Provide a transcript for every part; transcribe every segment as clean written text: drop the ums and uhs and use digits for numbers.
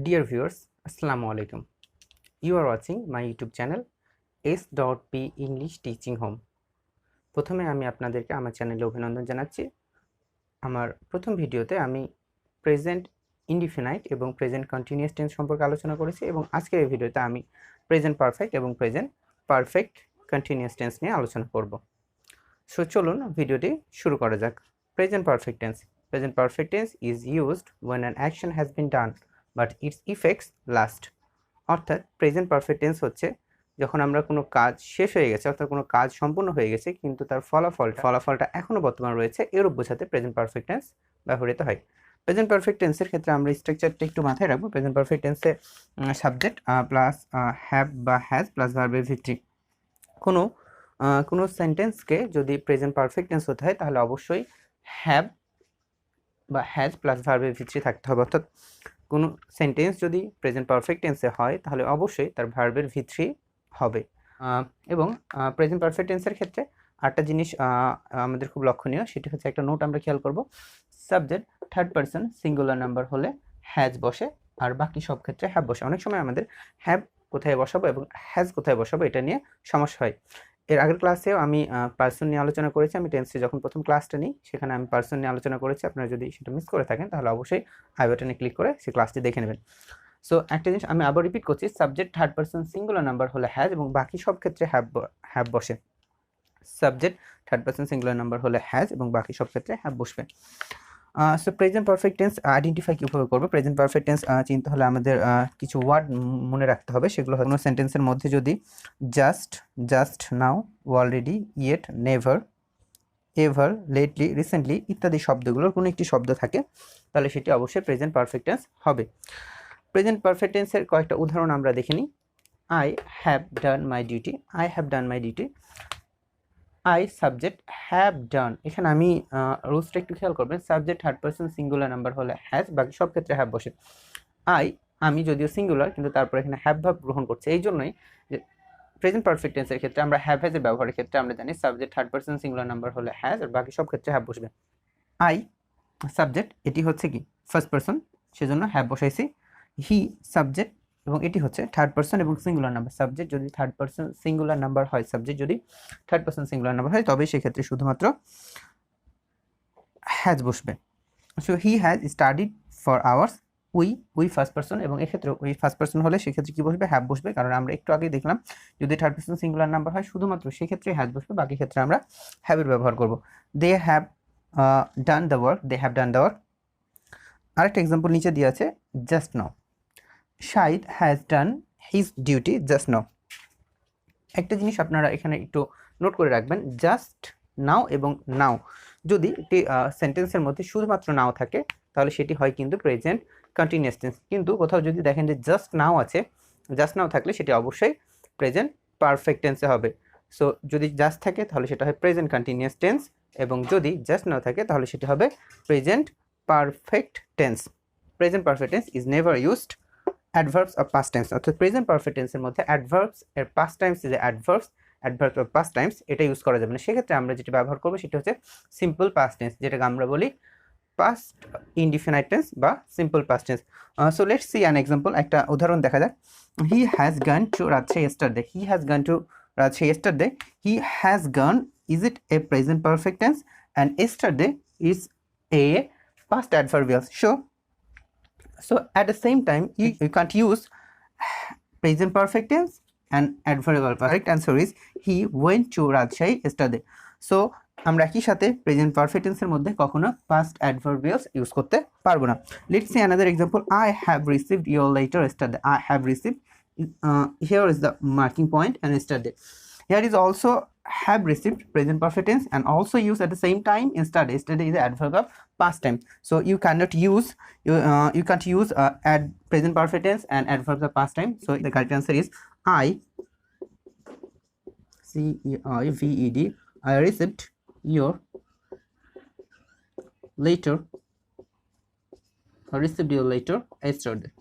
Dear viewers, Assalamu alaikum. You are watching my YouTube channel S.P English Teaching Home. প্রথমে আমি আপনাদেরকে আমার চ্যানেলে অভিনন্দন জানাচ্ছি। আমার প্রথম ভিডিওতে আমি প্রেজেন্ট ইনডিফিনাইট এবং প্রেজেন্ট কন্টিনিউয়াস টেন্স সম্পর্কে আলোচনা করেছি এবং আজকের এই ভিডিওতে আমি প্রেজেন্ট পারফেক্ট এবং প্রেজেন্ট পারফেক্ট কন্টিনিউয়াস টেন্স নিয়ে আলোচনা করব। সো চলুন ভিডিওটি শুরু করা যাক। Present perfect tense. Present perfect tense is used when an action has been done but its effects last. অর্থাৎ প্রেজেন্ট পারফেক্ট টেন্স হচ্ছে যখন আমরা কোনো কাজ শেষ হয়ে গেছে, অর্থাৎ কোনো কাজ সম্পূর্ণ হয়ে গেছে কিন্তু তার ফলাফলটা এখনও বর্তমান রয়েছে, এরূপ বোঝাতে প্রেজেন্ট পারফেক্ট টেন্স ব্যবহৃত হয়। প্রেজেন্ট পারফেক্ট টেন্সের ক্ষেত্রে আমরা স্ট্রাকচারটা একটু মাথায় রাখবো। প্রেজেন্ট পারফেক্ট টেন্সে সাবজেক্ট প্লাস হ্যাভ বা হ্যাজ প্লাস ভার্বের ভিত্তি। কোনো সেন্টেন্সকে যদি প্রেজেন্ট পারফেক্ট টেন্স হতে হয় তাহলে অবশ্যই হ্যাভ বা হ্যাজ প্লাস ভার্বের ভিত্তি থাকতে হবে। অর্থাৎ কোনো সেন্টেন্স যদি প্রেজেন্ট পারফেক্ট টেন্সে হয় তাহলে অবশ্যই তার ভার্বের ভিত্তি হবে। এবং প্রেজেন্ট পারফেক্ট টেন্সের ক্ষেত্রে আরেকটা জিনিস আমাদের খুব লক্ষণীয়, সেটি হচ্ছে একটা নোট আমরা খেয়াল করব। Subject third person singular number হলে হ্যাজ বসে আর বাকি সব ক্ষেত্রে হ্যাভ বসে। অনেক সময় আমাদের হ্যাভ কোথায় বসাবো এবং হ্যাজ কোথায় বসাবো এটা নিয়ে সমস্যা হয়। এর আগের ক্লাসেও আমি পার্সন নিয়ে আলোচনা করেছি। আমি টেন্সে যখন প্রথম ক্লাসটা নিই সেখানে আমি পার্সন নিয়ে আলোচনা করেছি। আপনারা যদি সেটা মিস করে থাকেন তাহলে অবশ্যই আই বাটনে ক্লিক করে সেই ক্লাসটি দেখে নেবেন। সো একটা জিনিস আমি আবার রিপিট করছি, subject third person singular number হলে হ্যাজ এবং বাকি সব ক্ষেত্রে হ্যাভ বসে। Subject third person singular number হলে হ্যাজ এবং বাকি সব ক্ষেত্রে হ্যাভ বসবে। So present perfect tense identify কীভাবে করবো? প্রেজেন্ট পারফেক্ট টেন্স চিনতে হলে আমাদের কিছু ওয়ার্ড মনে রাখতে হবে। সেগুলো কোনো সেন্টেন্সের মধ্যে যদি just now, already, yet, never, ever, lately, recently ইত্যাদি শব্দগুলোর কোনো একটি শব্দ থাকে তাহলে সেটি অবশ্যই প্রেজেন্ট পারফেক্ট টেন্স হবে। প্রেজেন্ট পারফেক্ট টেন্সের কয়েকটা উদাহরণ আমরা দেখে নিই। I have done my duty, I have done my duty. I subject have done, এখানে আমি রুলসটা একটু খেয়াল করবেন। Subject third person singular number হলে হ্যাজ, বাকি সব ক্ষেত্রে হ্যাভ বসে। আমি যদিও সিঙ্গুলার কিন্তু তারপর এখানে হ্যাভ ভাব গ্রহণ করছে। এই জন্যই যে প্রেজেন্ট পারফেক্ট টেন্সের ক্ষেত্রে আমরা হ্যাভ হ্যাজের ব্যবহারের ক্ষেত্রে আমরা জানি subject third person singular number হলে হ্যাজ আর বাকি সব ক্ষেত্রে হ্যাভ বসবে। আই সাবজেক্ট, এটি হচ্ছে কি ফার্স্ট পারসন, সেজন্য হ্যাভ বসাইছি। হি সাবজেক্ট এবং এটি হচ্ছে থার্ড পারসন এবং সিঙ্গুলার নাম্বার। সাবজেক্ট যদি থার্ড পারসন সিঙ্গুলার নাম্বার হয়, সাবজেক্ট যদি থার্ড পারসন সিঙ্গুলার নাম্বার হয় তবে সেক্ষেত্রে শুধুমাত্র হ্যাজ বসবে। So he has studied for hours, we first person এবং এক্ষেত্রে উই ফার্স্ট পারসন হলে সেক্ষেত্রে কি বসবে? হ্যাভ বসবে। কারণ আমরা একটু আগেই দেখলাম যদি থার্ড পারসন সিঙ্গুলার নাম্বার হয় শুধুমাত্র সেক্ষেত্রে হ্যাজ বসবে, বাকি ক্ষেত্রে আমরা হ্যাভের ব্যবহার করব। They have done the work, they have done the work. আরেকটা এক্সাম্পল নিচে দিয়ে আছে, just now. Shahid has done his duty just now. একটা জিনিস আপনারা এখানে একটু নোট করে রাখবেন, জাস্ট নাও এবং নাও যদি একটি সেন্টেন্সের মধ্যে শুধুমাত্র নাও থাকে তাহলে সেটি হয় কিন্তু প্রেজেন্ট কন্টিনিউয়াস টেন্স। কিন্তু কোথাও যদি দেখেন যে জাস্ট নাও আছে, জাস্ট নাও থাকলে সেটি অবশ্যই প্রেজেন্ট পারফেক্ট টেন্সে হবে। সো যদি জাস্ট থাকে তাহলে সেটা হয় প্রেজেন্ট কন্টিনিউয়াস টেন্স এবং যদি জাস্ট নাও থাকে তাহলে সেটি হবে present perfect tense. Present perfect tense is never used adverbs of past Times. অর্থাৎ প্রেজেন্ট পারফেক্ট টেন্সের মধ্যে অ্যাডভার্বস এর পাস্ট টাইমস যে অ্যাডভার্বস অফ পাস্ট টাইমস এটা ইউজ করা যাবে না। সেক্ষেত্রে আমরা যেটা ব্যবহার করবো সেটা হচ্ছে সিম্পল পাস্ট টেন্স, যেটাকে আমরা বলি পাস্ট ইনডিফিনাইট টেন্স বা simple past tense. So let's see an example. একটা উদাহরণ দেখা যাক। He has gone to Rajshahi yesterday, he has gone to Rajshahi yesterday, he has gone, is it a present perfect tense? And yesterday is a past adverbial. So at the same time you can't use present perfect tense and adverbial. Correct answer is he went to Rajshahi yesterday. So আমরা একই সাথে present perfect টেন্সের মধ্যে কখনো past adverbials use করতে পারবো না। Let's see another example. I have received your letter yesterday. I have received, here is the marking point, and yesterday. Here is also have received present perfect tense and also used at the same time yesterday. Yesterday is the adverb of past time. So you cannot use you can't use add present perfect tense and adverbs of past time. So the correct answer is I received your letter, yesterday.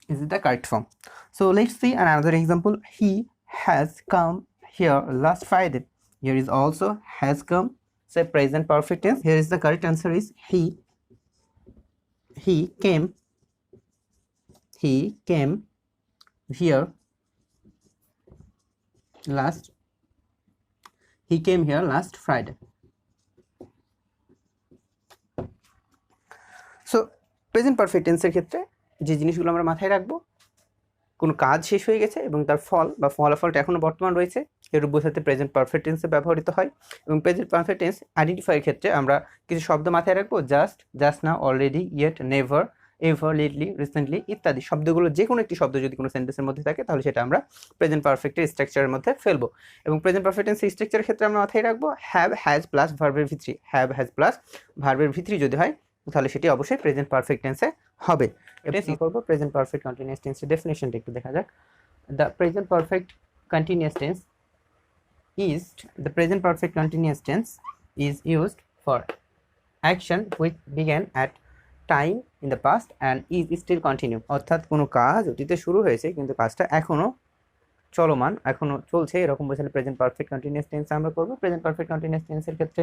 Is it the correct form? So let's see another example. He has come here last Friday. Here is also has come, say present perfect tense. Here is the correct answer is he he came here last Friday. So present perfect টেন্সের ক্ষেত্রে যে জিনিসগুলো আমরা মাথায় রাখবো, কোনো কাজ শেষ হয়ে গেছে এবং তার ফল বা ফলাফলটা এখনও বর্তমান রয়েছে, এর বোঝাতে প্রেজেন্ট পারফেক্ট টেন্সে ব্যবহৃত হয়। এবং প্রেজেন্ট পারফেক্ট টেন্স আইডেন্টিফাইয়ের ক্ষেত্রে আমরা কিছু শব্দ মাথায় রাখবো, just now, already, yet, never, ever, lately, recently ইত্যাদি শব্দগুলো যে কোনো একটি শব্দ যদি কোনো সেন্টেন্সের মধ্যে থাকে তাহলে সেটা আমরা প্রেজেন্ট পারফেক্টের স্ট্রাকচারের মধ্যে ফেলবো। এবং প্রেজেন্ট পারফেক্ট টেন্সের স্ট্রাকচারের ক্ষেত্রে আমরা মাথায় রাখবো হ্যাভ, হ্যাজ প্লাস ভার্বের ভিত্রি। হ্যাভ, হ্যাজ প্লাস ভার্বের ভিত্রি যদি হয় তাহলে সেটি অবশ্যই প্রেজেন্ট পারফেক্ট টেন্সে হবে। এটা কি করব, প্রেজেন্ট পারফেক্ট কন্টিনিউয়াস টেন্সের ডেফিনেশনটা একটু দেখা যাক। The present perfect continuous tense is used for action which began at time in the past and is still continue. অর্থাৎ কোনো কাজ অতীতে শুরু হয়েছে কিন্তু কাজটা এখনো চলমান, এখনো চলছে, এরকম বোঝালে প্রেজেন্ট পারফেক্ট কন্টিনিউয়াস টেন্স আমরা করব। প্রেজেন্ট পারফেক্ট কন্টিনিউয়াস টেন্সের ক্ষেত্রে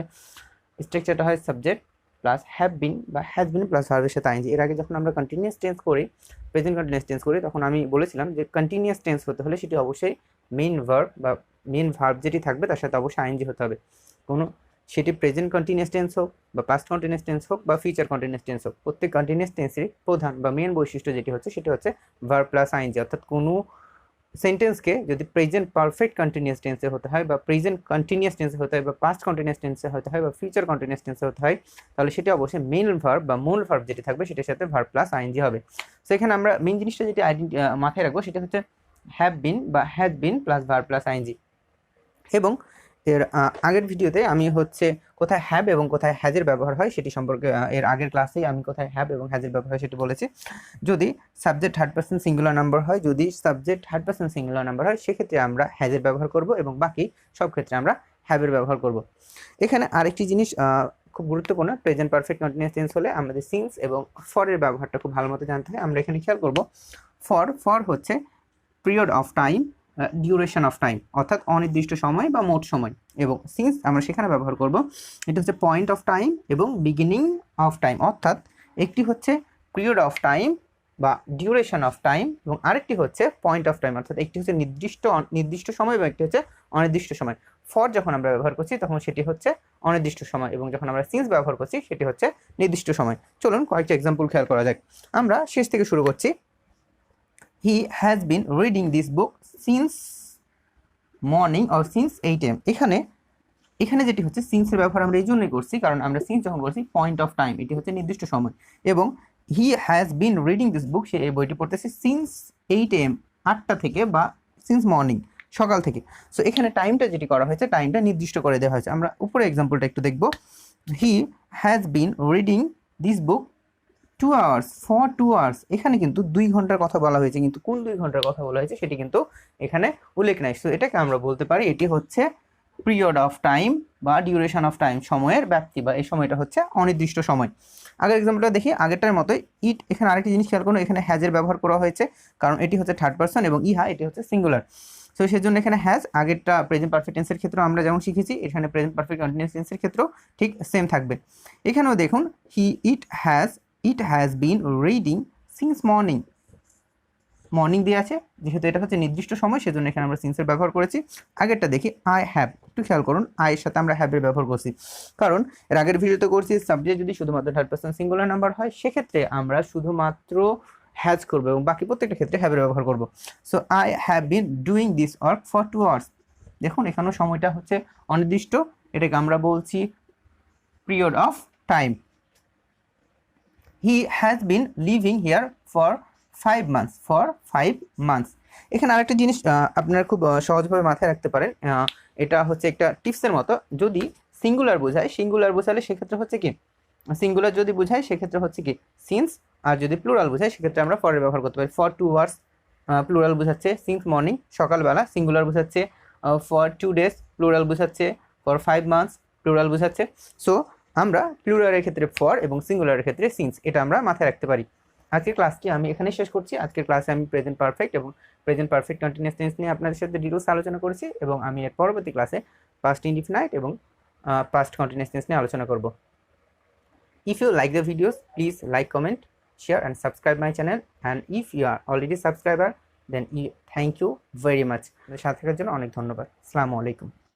স্ট্রাকচারটা হয় সাবজেক্ট প্লাস হ্যাভ বিন বা হ্যাজ বিন প্লাস ভার্বের সাথে আইএনজি। এর আগে যখন আমরা কন্টিনিউয়াস টেন্স করি, প্রেজেন্ট কন্টিনিউয়াস টেন্স করি, তখন আমি বলেছিলাম যে কন্টিনিউয়াস টেন্স হতে হলে সেটি অবশ্যই মেইন ভার্ব বা মেইন ভার্ব যেটি থাকবে তার সাথে অবশ্যই আইএনজি হতে হবে। কোনো সেটি প্রেজেন্ট কন্টিনিউয়াস টেন্স হোক বা পাস্ট কন্টিনিউয়াস টেন্স হোক বা ফিউচার কন্টিনিউয়াস টেন্স হোক, প্রত্যেক কন্টিনিউয়াস টেন্সের প্রধান বা মেইন বৈশিষ্ট্য যেটি হচ্ছে সেটি হচ্ছে ভার্ব প্লাস আইএনজি। অর্থাৎ কোনো সেন্টেন্সকে যদি প্রেজেন্ট পারফেক্ট কন্টিনিউয়াস টেন্সে হতে হয় বা প্রেজেন্ট কন্টিনিউয়াস টেন্সে হতে হয় বা পাস্ট কন্টিনিউয়াস টেন্সে হতে হয় বা ফিউচার কন্টিনিউয়াস টেন্সে হতে হয় তাহলে সেটা অবশ্যই মেইন ভার্ব বা মূল ভার্ব যেটি থাকবে সেটার সাথে ভার্ব প্লাস আইএনজি হবে। সো এখানে আমরা মেইন জিনিসটা যেটি মাথায় রাখবো সেটা হচ্ছে হ্যাভ বিন বা has been plus verb plus ING. এবং এর আগের ভিডিওতে আমি হচ্ছে কোথায় হ্যাভ এবং কোথায় হ্যাজের ব্যবহার হয় সেটি সম্পর্কে, এর আগের ক্লাসেই আমি কোথায় হ্যাভ এবং হ্যাজের ব্যবহার হয় সেটি বলেছি। যদি subject third person singular number হয়, সেক্ষেত্রে আমরা হ্যাজের ব্যবহার করব এবং বাকি সব ক্ষেত্রে আমরা হ্যাভের ব্যবহার করব। এখানে আরেকটি জিনিস খুব গুরুত্বপূর্ণ, প্রেজেন্ট পারফেক্ট কন্টিনিউয়াস টেন্স হলে আমাদের সিন্স এবং ফরের ব্যবহারটা খুব ভালো মতো জানতে হয়। আমরা এখানে খেয়াল করব ফর হচ্ছে period of time, duration of time, অর্থাৎ অনির্দিষ্ট সময় বা মোট সময়। এবং সিন্স আমরা সেখানে ব্যবহার করব, এটা হচ্ছে পয়েন্ট অফ টাইম এবং বিগিনিং অফ টাইম। অর্থাৎ একটি হচ্ছে পিরিয়ড অফ টাইম বা ডিউরেশন অফ টাইম এবং আরেকটি হচ্ছে পয়েন্ট অফ টাইম, অর্থাৎ একটি হচ্ছে নির্দিষ্ট সময় এবং একটি হচ্ছে অনির্দিষ্ট সময়। ফর যখন আমরা ব্যবহার করছি তখন সেটি হচ্ছে অনির্দিষ্ট সময় এবং যখন আমরা সিন্স ব্যবহার করছি সেটি হচ্ছে নির্দিষ্ট সময়। চলুন কয়েকটা এক্সাম্পল খেয়াল করা যাক। আমরা শেষ থেকে শুরু করছি। He has been reading this book since morning or since 8 AM. এখানে যেটি হচ্ছে সিন্সের ব্যবহার আমরা এই জন্যই করছি কারণ আমরা সিন্স যখন বলছি পয়েন্ট অফ টাইম, এটি হচ্ছে নির্দিষ্ট সময়। এবং he has been reading this book, সে এই বইটি পড়তেছে সিন্স 8 AM, 8টা থেকে বা সিন্স মর্নিং, সকাল থেকে। সো এখানে টাইমটা যেটি করা হয়েছে টাইমটা নির্দিষ্ট করে দেওয়া হয়েছে। আমরা উপরে এক্সাম্পলটা একটু দেখব। হি has been reading this book 2 hours, for 2 hours। এখানে কিন্তু 2 ঘন্টার কথা বলা হয়েছে, কিন্তু কোন 2 ঘন্টার কথা বলা হয়েছে সেটি কিন্তু এখানে উল্লেখ নাই। সো এটাকে আমরা বলতে পারি এটি হচ্ছে পিরিয়ড অফ টাইম বা ডিউরেশন অফ টাইম, সময়ের ব্যাপ্তি বা এই সময়টা হচ্ছে অনির্দিষ্ট সময়। আগের এক্সাম্পলটা দেখি, আগেরটার মতোই ইট। এখানে আরেকটি জিনিস খেয়াল করুন, এখানে হ্যাজের ব্যবহার করা হয়েছে কারণ এটি হচ্ছে থার্ড পারসন এবং ইহা এটি হচ্ছে সিঙ্গুলার। সো সেজন্য এখানে হ্যাজ, আগেরটা প্রেজেন্ট পারফেক্ট টেন্সের ক্ষেত্রে আমরা যেমন শিখেছি এখানে প্রেজেন্ট পারফেক্ট কন্টিনিউয়াস টেন্সের ক্ষেত্রেও ঠিক সেম থাকবে। এখানেও দেখুন it has been reading since morning, morning দিয়ে আছে, যেহেতু এটা হচ্ছে নির্দিষ্ট সময় সেজন্য এখানে আমরা সিন্সের ব্যবহার করেছি। আগেরটা দেখি আই হ্যাভ, একটু খেয়াল করুন আয়ের সাথে আমরা হ্যাভের ব্যবহার করছি কারণ এর আগের ভিডিওতে করছি সাবজেক্ট যদি শুধুমাত্র থার্ড পারসন সিঙ্গুলার নাম্বার হয় সেক্ষেত্রে আমরা শুধুমাত্র হ্যাজ করবো এবং বাকি প্রত্যেকটা ক্ষেত্রে হ্যাভের ব্যবহার করব। So I have been doing this work for 2 hours। দেখুন এখানেও সময়টা হচ্ছে অনির্দিষ্ট, এটাকে আমরা বলছি period of time. He has been living here for 5 months, এখানে আরেকটা জিনিস আপনারা খুব সহজভাবে মাথায় রাখতে পারেন, এটা হচ্ছে একটা টিপসের মতো। যদি সিঙ্গুলার বোঝালে সেক্ষেত্রে হচ্ছে কি, সিঙ্গুলার যদি বোঝায় সেক্ষেত্রে হচ্ছে কি সিন্স, আর যদি প্লুরাল বোঝায় সেক্ষেত্রে আমরা ফরের ব্যবহার করতে পারি। ফর 2 hours প্লুরাল বোঝাচ্ছে সিন্স মর্নিং, সকালবেলা, সিঙ্গুলার বোঝাচ্ছে ফর 2 days, প্লুরাল বোঝাচ্ছে ফর 5 months, প্লুরাল বোঝাচ্ছে। সো আমরা প্লুরালের ক্ষেত্রে ফর এবং সিঙ্গুলারের ক্ষেত্রে সিন্স, এটা আমরা মাথায় রাখতে পারি। আজকের ক্লাসটি আমি এখানে শেষ করছি। আজকের ক্লাসে আমি প্রেজেন্ট পারফেক্ট এবং প্রেজেন্ট পারফেক্ট কন্টিনিউয়াস টেন্স নিয়ে আপনাদের সাথে ডিটেইলস আলোচনা করেছি এবং আমি এর পরবর্তী ক্লাসে পাস্ট ইনডিফিনাইট এবং পাস্ট কন্টিনিউয়াস টেন্স নিয়ে আলোচনা করব। If you like the videos please like, comment share and subscribe my channel, and if you are already subscriber then thank you very much। সাথে থাকার জন্য অনেক ধন্যবাদ। আসসালামু আলাইকুম।